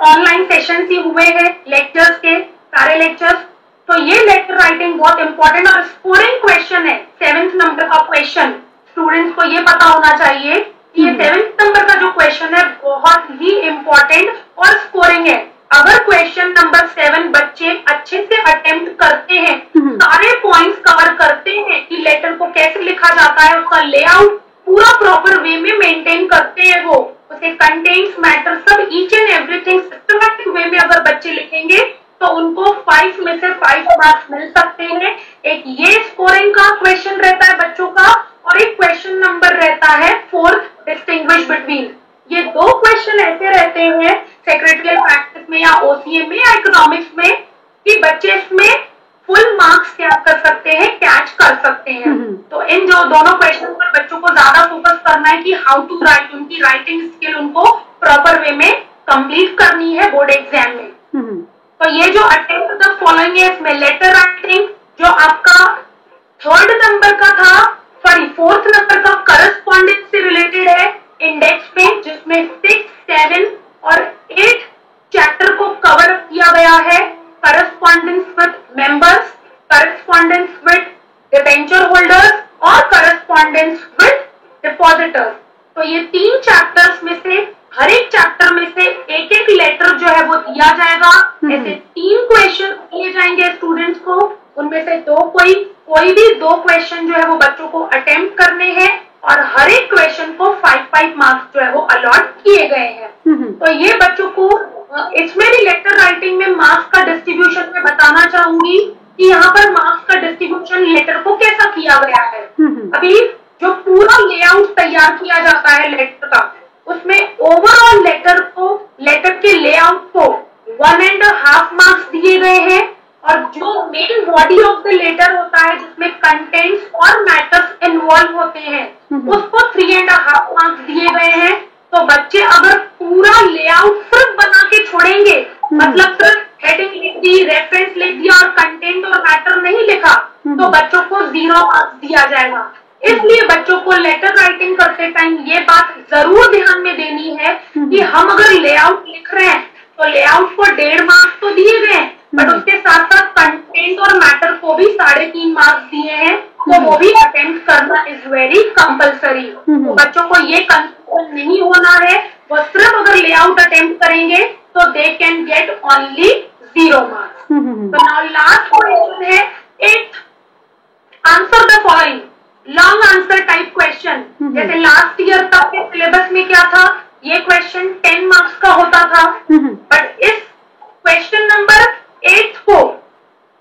ऑनलाइन सेशन ही हुए हैं लेक्चर्स के, सारे लेक्चर्स। तो ये लेटर राइटिंग बहुत इंपॉर्टेंट और स्कोरिंग क्वेश्चन है। 7th नंबर का क्वेश्चन स्टूडेंट्स को ये पता होना चाहिए कि ये 7th नंबर का जो क्वेश्चन है बहुत ही इंपॉर्टेंट और स्कोरिंग है। अगर क्वेश्चन नंबर 7 बच्चे अच्छे से अटेम्प्ट करते हैं, सारे पॉइंट्स कवर करते हैं कि लेटर को कैसे लिखा जाता है, उसका लेआउट पूरा प्रॉपर वे में मेंटेन करते हैं, वो उसे कंटेंट्स मैटर सब each and everything systematic way में अगर बच्चे लिखेंगे तो उनको 5 में से 5 मार्क्स मिल सकते हैं। एक ये स्कोरिंग का क्वेश्चन रहता है बच्चों का, और एक क्वेश्चन नंबर रहता है 4th डिस्टिंग्विश बिटवीन। ये 2 क्वेश्चन ऐसे रहते हैं सेक्रेटरियल प्रैक्टिस में या ओसीए में या इकोनॉमिक्स में कि बच्चे इसमें फुल मार्क्स क्या कर सकते हैं, कैच कर सकते हैं। तो इन जो दोनों क्वेश्चन पर बच्चों को ज्यादा फोकस करना है कि हाउ टू राइट, उनकी राइटिंग स्किल उनको प्रॉपर वे में कंप्लीट करनी है बोर्ड एग्जाम में। तो ये जो अटेम्प्ट द फॉलोइंग है, इसमें लेटर राइटिंग जो आपका 3rd नंबर का था, सॉरी 4th नंबर का करस्पॉन्डेंस से रिलेटेड है इंडेक्स में, जिसमें 6, 7 और 8 चैप्टर को कवर किया गया है। Correspondence with members, correspondence with debenture holders और करस्पॉन्डेंस विद डिपॉजिटर्स। तो ये 3 चैप्टर्स में से हर एक चैप्टर में से एक एक लेटर जो है वो दिया जाएगा। ऐसे 3 क्वेश्चन दिए जाएंगे स्टूडेंट्स को, उनमें से कोई भी 2 क्वेश्चन जो है वो बच्चों को अटेम्प्ट करने हैं, और हर एक क्वेश्चन को 5-5 मार्क्स जो है वो अलॉट किए गए हैं। तो ये बच्चों को इसमें भी लेटर राइटिंग में मार्क्स का डिस्ट्रीब्यूशन में बताना चाहूंगी कि यहाँ पर मार्क्स का डिस्ट्रीब्यूशन लेटर को कैसा किया गया है। अभी जो पूरा लेआउट तैयार किया जाता है लेटर का, उसमें ओवरऑल लेटर के लेआउट को 1.5 मार्क्स दिए गए हैं, और जो main body of the letter होता है जिसमें कंटेंट्स और मैटर्स इन्वॉल्व होते हैं, उसको 3.5 मार्क्स दिए गए हैं। तो बच्चे अगर पूरा लेआउट सिर्फ बना के छोड़ेंगे, मतलब सिर्फ हेडिंग लिख दी, रेफरेंस लिख दिया और कंटेंट और मैटर नहीं लिखा, तो बच्चों को 0 मार्क्स दिया जाएगा। इसलिए बच्चों को लेटर राइटिंग करते टाइम ये बात जरूर ध्यान में देनी है कि हम अगर लेआउट लिख रहे हैं तो लेआउट को 1.5 मार्क्स तो दिए गए, बट उसके साथ साथ कंटेंट और मैटर को भी 3.5 मार्क्स दिए हैं, तो वो भी अटेम्प्ट करना इज वेरी कंपल्सरी। तो बच्चों को ये कंफ्यूजन नहीं होना है, वो सिर्फ अगर लेआउट अटेम्प्ट करेंगे तो they can get only 0 marks. तो नाउ लास्ट क्वेश्चन है 8th, answer the following long answer type question. जैसे लास्ट ईयर तक के सिलेबस में क्या था, ये क्वेश्चन 10 मार्क्स का होता था, बट इस क्वेश्चन नंबर 8 को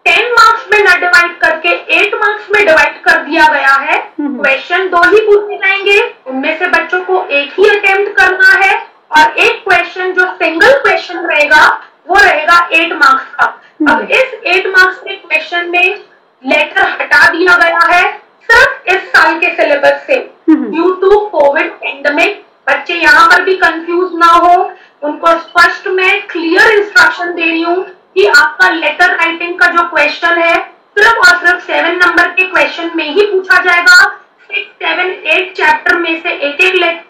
10 मार्क्स में न डिवाइड करके 8 मार्क्स में डिवाइड कर दिया गया है। तो क्वेश्चन 2 ही पूछे जाएंगे, उनमें से बच्चों को एक ही अटेम्प्ट करना है और एक क्वेश्चन जो सिंगल क्वेश्चन रहेगा वो रहेगा 8 मार्क्स का। अब इस 8 मार्क्स के क्वेश्चन में लेटर हटा दिया गया है सिर्फ इस साल के सिलेबस से ड्यू टू कोविड पेंडेमिक। बच्चे यहाँ पर भी कंफ्यूज ना हो, उनको स्पष्ट मैं क्लियर इंस्ट्रक्शन दे रही हूँ कि आपका लेटर राइटिंग का जो क्वेश्चन है सिर्फ और सिर्फ 7 नंबर के क्वेश्चन में ही पूछा जाएगा। 6, 7, 8 चैप्टर में से एक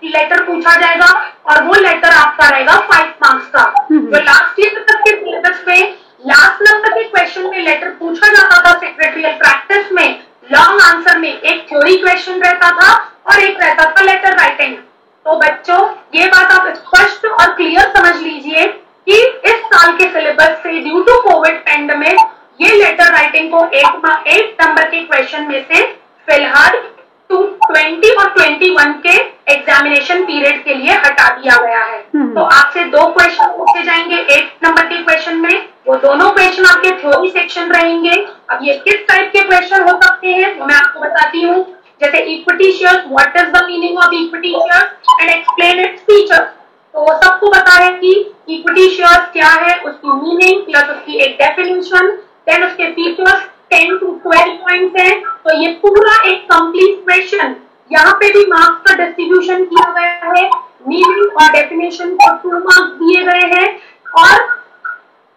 लेटर पूछा जाएगा और वो लेटर आपका रहेगा 5 मार्क्स का। जो लास्ट ईयर तक के सिलेबस में लास्ट नंबर के क्वेश्चन में लेटर पूछा जाता था सेक्रेटरियल प्रैक्टिस में, लॉन्ग आंसर में एक थ्योरी क्वेश्चन रहता था और एक रहता था लेटर राइटिंग। तो बच्चों ये बात आप स्पष्ट और क्लियर समझ लीजिए कि इस साल के सिलेबस से ड्यू टू कोविड पेंडेमिक ये लेटर राइटिंग को 8 नंबर के क्वेश्चन में से फिलहाल 20 और 21 के एग्जामिनेशन पीरियड के लिए हटा दिया गया है। तो आपसे 2 क्वेश्चन पूछे जाएंगे 8 नंबर के क्वेश्चन में, वो दोनों क्वेश्चन आपके थ्योरी सेक्शन रहेंगे। अब ये किस टाइप के क्वेश्चन हो सकते हैं तो मैं आपको बताती हूँ। जैसे equity shares, what is the meaning of equity shares and explain its features. तो सबको पता है कि इक्विटी शेयर्स क्या है, उसकी मीनिंग प्लस उसकी एक डेफिनेशन, देन उसके फीचर्स 10 to 12 पॉइंट्स हैं। तो ये पूरा एक कंप्लीट क्वेश्चन, यहाँ पे भी मार्क्स का डिस्ट्रीब्यूशन किया गया है। मीनिंग और डेफिनेशन को 2 मार्क्स दिए गए हैं और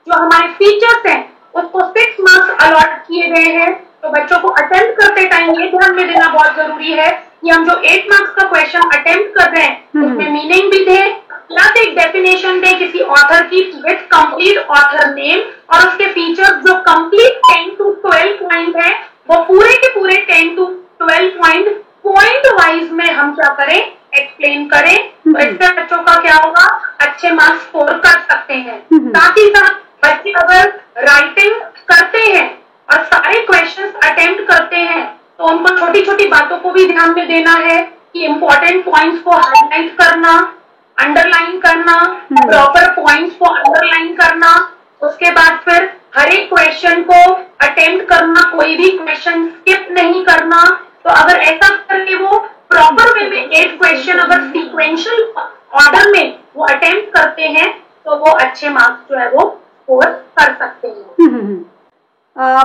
जो हमारे फीचर्स हैं उसको 6 मार्क्स अलॉट किए गए हैं। तो बच्चों को अटेम्प्ट करते टाइम ये ध्यान में देना बहुत जरूरी है कि हम जो 8 मार्क्स का क्वेश्चन अटेम्प्ट कर रहे हैं उसमें मीनिंग भी दे प्लस एक डेफिनेशन दे किसी ऑथर की विद कंप्लीट ऑथर नेम और उसके फीचर्स जो कंप्लीट 10 to 12 पॉइंट है वो पूरे के पूरे 10 to 12 पॉइंट वाइज में हम क्या करें, एक्सप्लेन करें। तो इससे बच्चों का क्या होगा, अच्छे मार्क्स स्कोर कर सकते हैं। साथ ही साथ बच्चे अगर राइटिंग करते हैं और सारे क्वेश्चंस अटेम्प्ट करते हैं तो उनको छोटी छोटी बातों को भी ध्यान में देना है कि इम्पोर्टेंट पॉइंट्स को हाईलाइट करना, अंडरलाइन करना, प्रॉपर पॉइंट्स को अंडरलाइन करना, उसके बाद फिर हर एक क्वेश्चन को अटेम्प्ट करना, कोई भी क्वेश्चन स्किप नहीं करना। तो अगर ऐसा करके वो प्रॉपर वे में 8 क्वेश्चन अगर सीक्वेंशियल ऑर्डर में वो अटेम्प्ट करते हैं तो वो अच्छे मार्क्स जो है वो स्कोर कर सकते हैं।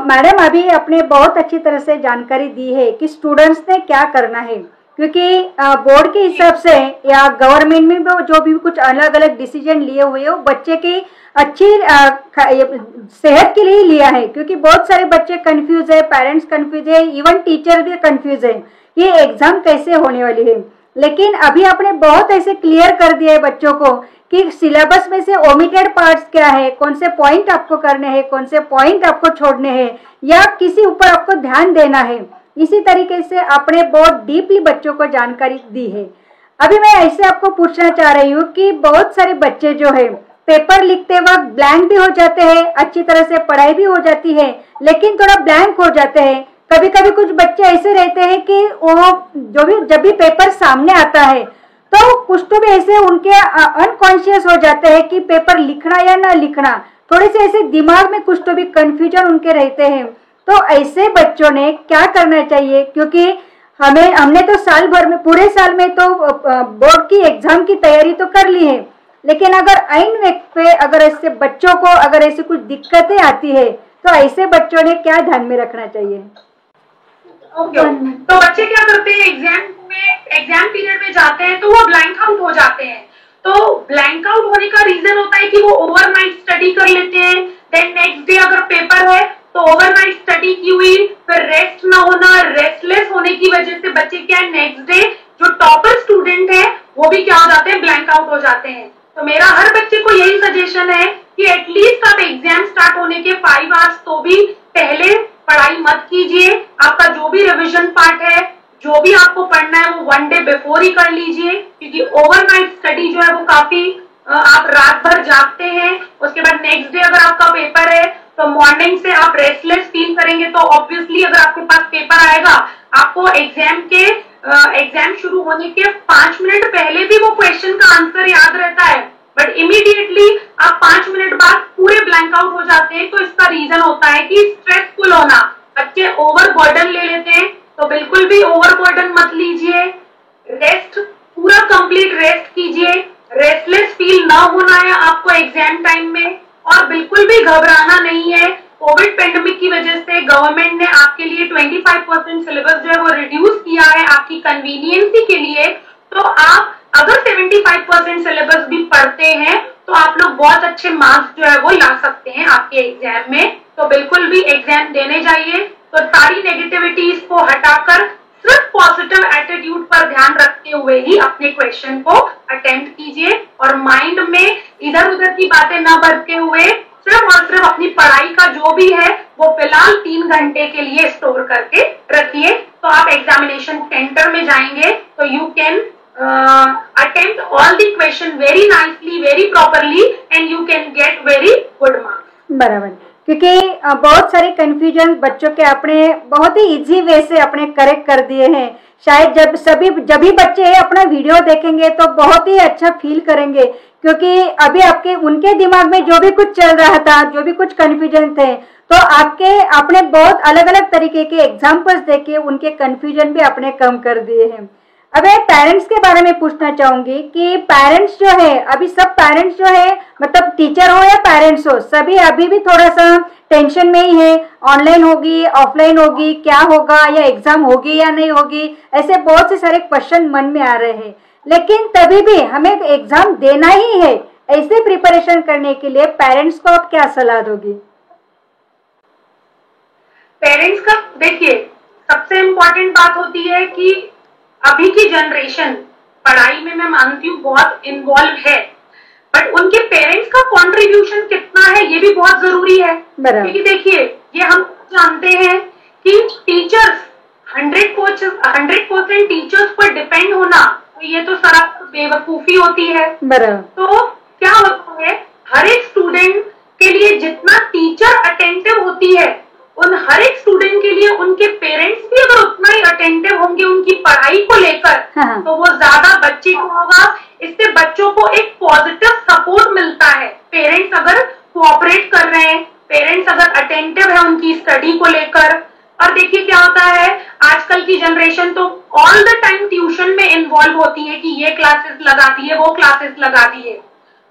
मैडम अभी आपने बहुत अच्छी तरह से जानकारी दी है कि स्टूडेंट्स ने क्या करना है, क्योंकि बोर्ड के हिसाब से या गवर्नमेंट में भी जो भी कुछ अलग अलग डिसीजन लिए हुए हो बच्चे की अच्छी सेहत के लिए लिया है, क्योंकि बहुत सारे बच्चे कंफ्यूज है, पेरेंट्स कंफ्यूज है, इवन टीचर भी कंफ्यूज है ये एग्जाम कैसे होने वाली है। लेकिन अभी आपने बहुत ऐसे क्लियर कर दिया है बच्चों को कि सिलेबस में से ओमिटेड पार्ट्स क्या है, कौन से पॉइंट आपको करने हैं, कौन से पॉइंट आपको छोड़ने हैं या किसी ऊपर आपको ध्यान देना है। इसी तरीके से आपने बहुत डीपली बच्चों को जानकारी दी है। अभी मैं ऐसे आपको पूछना चाह रही हूँ कि बहुत सारे बच्चे जो है पेपर लिखते वक्त ब्लैंक भी हो जाते हैं, अच्छी तरह से पढ़ाई भी हो जाती है लेकिन थोड़ा ब्लैंक हो जाते हैं। कभी कभी कुछ बच्चे ऐसे रहते हैं कि वो जब भी पेपर सामने आता है तो कुछ तो भी ऐसे उनके अनकॉन्शियस हो जाते हैं कि पेपर लिखना या ना लिखना, थोड़े से ऐसे दिमाग में कुछ तो भी कंफ्यूजन उनके रहते हैं। तो ऐसे बच्चों ने क्या करना चाहिए, क्योंकि हमने तो साल भर में पूरे साल में तो बोर्ड की एग्जाम की तैयारी तो कर ली है, लेकिन अगर ऐन वक्त पे अगर ऐसे बच्चों को अगर ऐसी कुछ दिक्कतें आती है तो ऐसे बच्चों ने क्या ध्यान में रखना चाहिए? तो बच्चे क्या करते हैं, एग्जाम पीरियड में जाते हैं तो वो ब्लैंक आउट हो जाते हैं। तो ब्लैंक आउट होने का रीजन होता है कि वो ओवरनाइट स्टडी कर लेते हैं, देन नेक्स्ट डे अगर पेपर है तो ओवरनाइट स्टडी की हुई, फिर रेस्ट ना होना, रेस्टलेस होने की वजह से बच्चे क्या है नेक्स्ट डे जो टॉपर स्टूडेंट है वो भी क्या हो जाते हैं, ब्लैंक आउट हो जाते हैं। तो मेरा हर बच्चे को यही सजेशन है कि एटलीस्ट आप एग्जाम स्टार्ट होने के 5 आवर्स तो भी पहले पढ़ाई मत कीजिए। आपका जो भी रिवीजन पार्ट है, जो भी आपको पढ़ना है वो 1 डे बिफोर ही कर लीजिए, क्योंकि ओवरनाइट स्टडी जो है वो काफी आप रात भर जागते हैं, उसके बाद नेक्स्ट डे अगर आपका पेपर है तो मॉर्निंग से आप रेस्टलेस फील करेंगे। तो ऑब्वियसली अगर आपके पास पेपर आएगा आपको एग्जाम शुरू होने के 5 मिनट पहले भी वो क्वेश्चन का आंसर याद रहता है, बट इमीडिएटली आप 5 मिनट बाद पूरे ब्लैंक आउट हो जाते हैं। तो इसका रीजन होता है कि स्ट्रेसफुल होना, बच्चे ओवर बर्डन ले लेते हैं, तो बिल्कुल भी ओवरबर्डन मत लीजिए, रेस्ट, पूरा कंप्लीट रेस्ट कीजिए, रेस्टलेस फील ना होना है आपको एग्जाम टाइम में, और बिल्कुल भी घबराना नहीं है। कोविड पेंडेमिक की वजह से गवर्नमेंट ने आपके लिए 25% सिलेबस जो है वो रिड्यूस किया है आपकी कन्वीनियंसी के लिए। तो आप अगर 75% सिलेबस भी पढ़ते हैं तो आप लोग बहुत अच्छे मार्क्स जो है वो ला सकते हैं आपके एग्जाम में। तो बिल्कुल भी एग्जाम देने जाइए तो सारी नेगेटिविटीज को हटाकर सिर्फ पॉजिटिव एटीट्यूड पर ध्यान रखते हुए ही अपने क्वेश्चन को अटेम्प्ट कीजिए, और माइंड में इधर उधर की बातें न भरते हुए सिर्फ और सिर्फ अपनी पढ़ाई का जो भी है वो फिलहाल 3 घंटे के लिए स्टोर करके रखिए। तो आप एग्जामिनेशन सेंटर में जाएंगे तो you can attempt all the question very nicely, very properly, and you can get very good marks. बराबर, क्योंकि बहुत सारे कंफ्यूजन बच्चों के अपने बहुत ही इजी वे से अपने करेक्ट कर दिए हैं। शायद जब भी बच्चे अपना वीडियो देखेंगे तो बहुत ही अच्छा फील करेंगे, क्योंकि अभी आपके उनके दिमाग में जो भी कुछ चल रहा था, जो भी कुछ कंफ्यूजन थे, तो आपने बहुत अलग अलग तरीके के एग्जाम्पल्स देके उनके कंफ्यूजन भी आपने कम कर दिए हैं। अब पेरेंट्स के बारे में पूछना चाहूंगी कि पेरेंट्स जो है, अभी सब पेरेंट्स जो है, मतलब टीचर हो या पेरेंट्स हो, सभी अभी भी थोड़ा सा टेंशन में ही है। ऑनलाइन होगी, ऑफलाइन होगी, क्या होगा, या एग्जाम होगी या नहीं होगी, ऐसे बहुत से सारे क्वेश्चन मन में आ रहे हैं। लेकिन तभी भी हमें एग्जाम देना ही है, ऐसे प्रिपरेशन करने के लिए पेरेंट्स को आप क्या सलाह दोगी? पेरेंट्स का देखिए, सबसे इम्पोर्टेंट बात होती है कि अभी की जनरेशन पढ़ाई में मैं मानती हूँ बहुत इन्वॉल्व है, बट उनके पेरेंट्स का कंट्रीब्यूशन कितना है ये भी बहुत जरूरी है। क्योंकि देखिए, ये हम जानते हैं कि टीचर्स 100% टीचर्स पर डिपेंड होना, तो ये तो सरासर बेवकूफी होती है। तो क्या होता है, हर एक स्टूडेंट के लिए जितना टीचर अटेंटिव होती है, उन हर एक स्टूडेंट के लिए उनके पेरेंट्स भी अगर उतना ही अटेंटिव होंगे उनकी पढ़ाई को लेकर, तो वो ज्यादा बच्चे को होगा। इससे बच्चों को एक पॉजिटिव सपोर्ट मिलता है। पेरेंट्स अगर कोऑपरेट कर रहे हैं, पेरेंट्स अगर अटेंटिव है उनकी स्टडी को लेकर। और देखिए क्या होता है, आजकल की जनरेशन तो ऑल द टाइम ट्यूशन में इन्वॉल्व होती है कि ये क्लासेस लगा दिए, वो क्लासेस लगा दिए।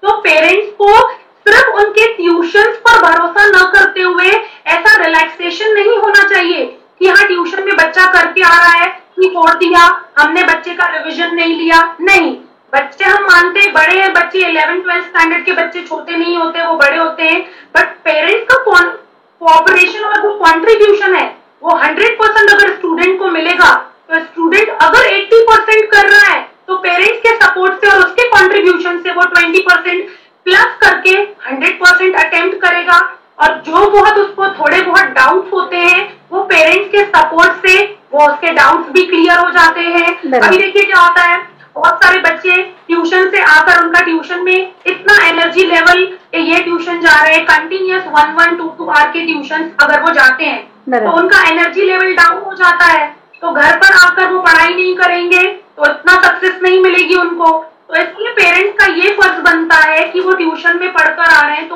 तो पेरेंट्स को सिर्फ उनके ट्यूशंस पर भरोसा न करते हुए ऐसा रिलैक्सेशन नहीं होना चाहिए कि हाँ ट्यूशन में बच्चा करके आ रहा है कि छोड़ दिया, हमने बच्चे का रिवीजन नहीं लिया। नहीं, बच्चे हम मानते बड़े हैं, बच्चे 11th-12th स्टैंडर्ड के बच्चे छोटे नहीं होते, वो बड़े होते हैं, बट पेरेंट्स का कोऑपरेशन और जो कॉन्ट्रीब्यूशन है वो 100% अगर स्टूडेंट को मिलेगा, तो स्टूडेंट अगर 80% कर रहा है तो पेरेंट्स के सपोर्ट से और उसके कॉन्ट्रीब्यूशन से वो 20% प्लस करके 100% अटेम्प्ट करेगा। और जो बहुत उसको थोड़े बहुत डाउट्स होते हैं वो पेरेंट्स के सपोर्ट से वो उसके डाउट्स भी क्लियर हो जाते हैं। अभी देखिए क्या होता है, बहुत सारे बच्चे ट्यूशन से आकर उनका ट्यूशन में इतना एनर्जी लेवल, ये ट्यूशन जा रहे हैं कंटिन्यूस 1-1, 2-2 आवर के ट्यूशन अगर वो जाते हैं तो उनका एनर्जी लेवल डाउन हो जाता है। तो घर पर आकर वो पढ़ाई नहीं करेंगे तो इतना सक्सेस नहीं मिलेगी उनको। तो इसलिए पेरेंट्स का ये फर्ज बनता है कि वो ट्यूशन में पढ़कर आ रहे हैं तो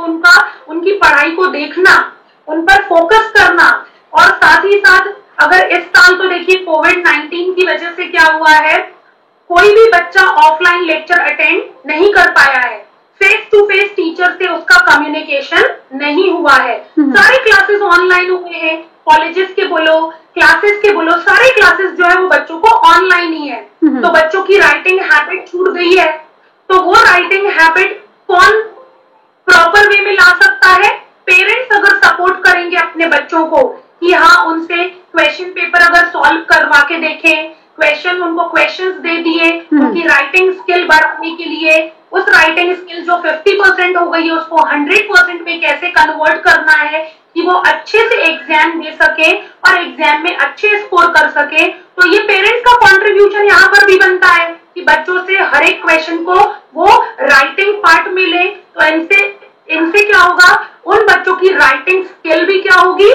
उनकी पढ़ाई को देखना, उन पर फोकस करना। और साथ ही साथ अगर इस साल तो देखिए कोविड-19 की वजह से क्या हुआ है, कोई भी बच्चा ऑफलाइन लेक्चर अटेंड नहीं कर पाया है, फेस टू फेस टीचर से उसका कम्युनिकेशन नहीं हुआ है। सारे क्लासेस ऑनलाइन हुए हैं, कॉलेजेस के बोलो, क्लासेस के बोलो, सारे क्लासेस जो है वो बच्चों को ऑनलाइन ही है। तो बच्चों की राइटिंग हैबिट छूट गई है। तो वो राइटिंग हैबिट कौन प्रॉपर वे में ला सकता है? पेरेंट्स अगर सपोर्ट करेंगे अपने बच्चों को कि हाँ उनसे क्वेश्चन पेपर अगर सॉल्व करवा के देखें, उनको क्वेश्चंस दे दिए, उनकी राइटिंग स्किल बढ़ाने के लिए, उस राइटिंग स्किल जो 50% हो गई है उसको 100% में कैसे कन्वर्ट करना है कि वो अच्छे से एग्जाम दे सके और एग्जाम में अच्छे स्कोर कर सके। तो ये पेरेंट्स का कंट्रीब्यूशन यहाँ पर भी बनता है कि बच्चों से हर एक क्वेश्चन को वो राइटिंग पार्ट में ले। तो इनसे क्या होगा, उन बच्चों की राइटिंग स्किल भी क्या होगी,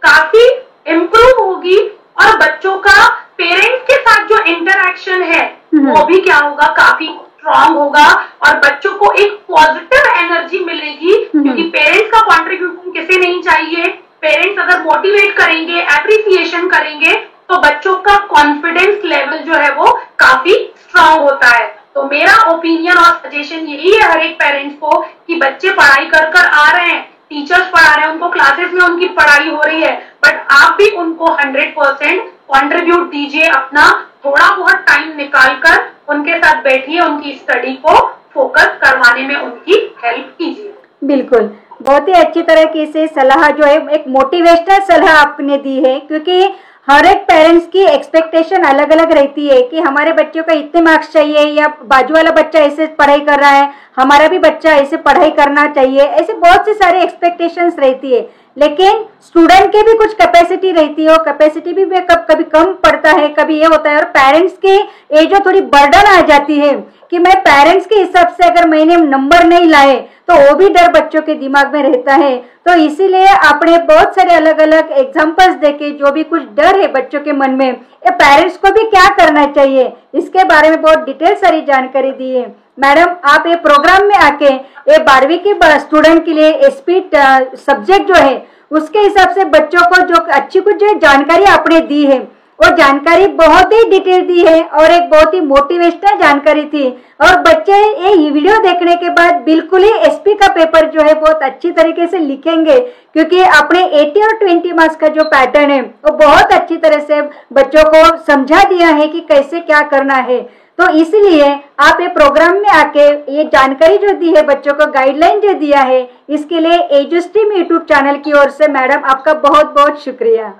काफी इम्प्रूव होगी, और बच्चों का पेरेंट्स के साथ जो इंटरैक्शन है वो भी क्या होगा, काफी स्ट्रॉन्ग होगा और बच्चों को एक पॉजिटिव एनर्जी मिलेगी। क्योंकि पेरेंट्स का कंट्रीब्यूशन किसे नहीं चाहिए, पेरेंट्स अगर मोटिवेट करेंगे, एप्रिसिएशन करेंगे तो बच्चों का कॉन्फिडेंस लेवल जो है वो काफी स्ट्रांग होता है। तो मेरा ओपिनियन और सजेशन यही है हर एक पेरेंट्स को कि बच्चे पढ़ाई कर कर आ रहे हैं, टीचर्स पढ़ा रहे हैं, उनको क्लासेस में उनकी पढ़ाई हो रही है, बट आप भी उनको 100% कंट्रीब्यूट दीजिए, अपना थोड़ा बहुत टाइम निकाल कर उनके साथ बैठिए, उनकी स्टडी को फोकस करवाने में उनकी हेल्प कीजिए। बिल्कुल, बहुत ही अच्छी तरीके से सलाह जो है, एक मोटिवेशनल सलाह आपने दी है, क्योंकि हर एक पेरेंट्स की एक्सपेक्टेशन अलग अलग रहती है कि हमारे बच्चों का इतने मार्क्स चाहिए, या बाजू वाला बच्चा ऐसे पढ़ाई कर रहा है, हमारा भी बच्चा ऐसे पढ़ाई करना चाहिए, ऐसे बहुत से सारे एक्सपेक्टेशंस रहती है। लेकिन स्टूडेंट के भी कुछ कैपेसिटी रहती है, और कैपेसिटी भी कभी कम पड़ता है, कभी ये होता है, और पेरेंट्स की ये जो थोड़ी बर्डन आ जाती है कि मैं पेरेंट्स के हिसाब से अगर मैंने नंबर नहीं लाए, तो वो भी डर बच्चों के दिमाग में रहता है। तो इसीलिए आपने बहुत सारे अलग अलग एग्जांपल्स देके जो भी कुछ डर है बच्चों के मन में, ये पेरेंट्स को भी क्या करना चाहिए, इसके बारे में बहुत डिटेल सारी जानकारी दी है। मैडम, आप ये प्रोग्राम में आके ये 12वीं के स्टूडेंट के लिए स्पीड सब्जेक्ट जो है उसके हिसाब से बच्चों को जो अच्छी कुछ जो जानकारी आपने दी है, वो जानकारी बहुत ही डिटेल दी है और एक बहुत ही मोटिवेशनल जानकारी थी। और बच्चे ये वीडियो देखने के बाद बिल्कुल ही एसपी का पेपर जो है बहुत अच्छी तरीके से लिखेंगे, क्योंकि अपने 80 और 20 मार्क्स का जो पैटर्न है वो बहुत अच्छी तरह से बच्चों को समझा दिया है कि कैसे क्या करना है। तो इसलिए आप ये प्रोग्राम में आके ये जानकारी जो दी है, बच्चों को गाइडलाइन जो दिया है, इसके लिए एजुस्ट्रीम यूट्यूब चैनल की ओर से मैडम आपका बहुत बहुत शुक्रिया।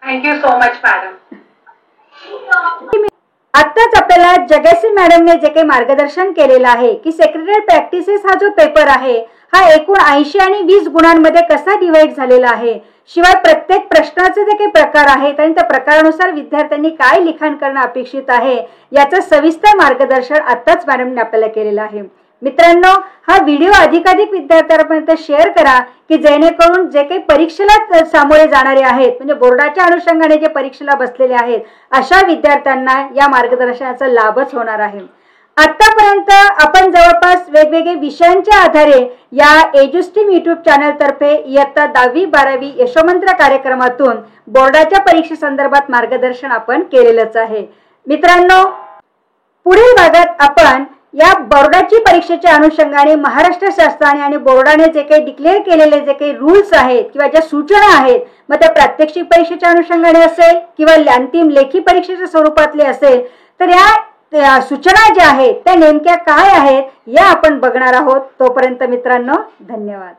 Thank you so much madam. आत्ताच आपल्याला जगेश्री मॅडमने जे काही मार्गदर्शन केलेलं आहे की सेक्रेटरी प्रॅक्टिसेस हा जो पेपर आहे हा एकूण 80 आणि 20 गुणांमध्ये कसा डिवाइड झालेला आहे, शिवाय प्रत्येक प्रश्नाचे जे काही प्रकार आहेत आणि त्या प्रकारानुसार विद्यार्थ्यांनी काय लिखाण करणं अपेक्षित आहे याचं सविस्तर मार्गदर्शन आत्ताच मॅडमने आपल्याला केलेलं आहे। मित्रांनो, हा व्हिडिओ अधिकाधिक विद्यार्थ्यांपर्यंत शेअर करा की जेणेकरून जे काही परीक्षेला सामोरे जाणारे आहेत, म्हणजे बोर्डाच्या अनुषंगाने जे परीक्षेला बसलेले आहेत, अशा विद्यार्थ्यांना या मार्गदर्शनाचा लाभच होणार आहे। आतापर्यंत आपण जवळपास वेगवेगळे विषयांच्या आधारे या एजुस्ट्रीम यूट्यूब चॅनल तर्फे इयत्ता 10वी 12वी यशोमंत्र कार्यक्रमातून बोर्डाच्या परीक्षेसंदर्भात मार्गदर्शन आपण केलेलंच आहे। मित्रांनो, पुढील भागात आपण या बोर्डाची परीक्षेच्या अनुषंगाने महाराष्ट्र शासनाने आणि बोर्डाने जे काही डिक्लेअर केलेले जे काही रूल्स आहेत किंवा ज्या सूचना आहेत, मग त्या प्रात्यक्षिक परीक्षेच्या अनुषंगाने असेल किंवा अंतिम लेखी परीक्षेच्या स्वरूपातले असेल, तर या सूचना ज्या आहेत त्या नेमक्या काय आहेत या आपण बघणार आहोत। तोपर्यंत मित्रांनो, धन्यवाद।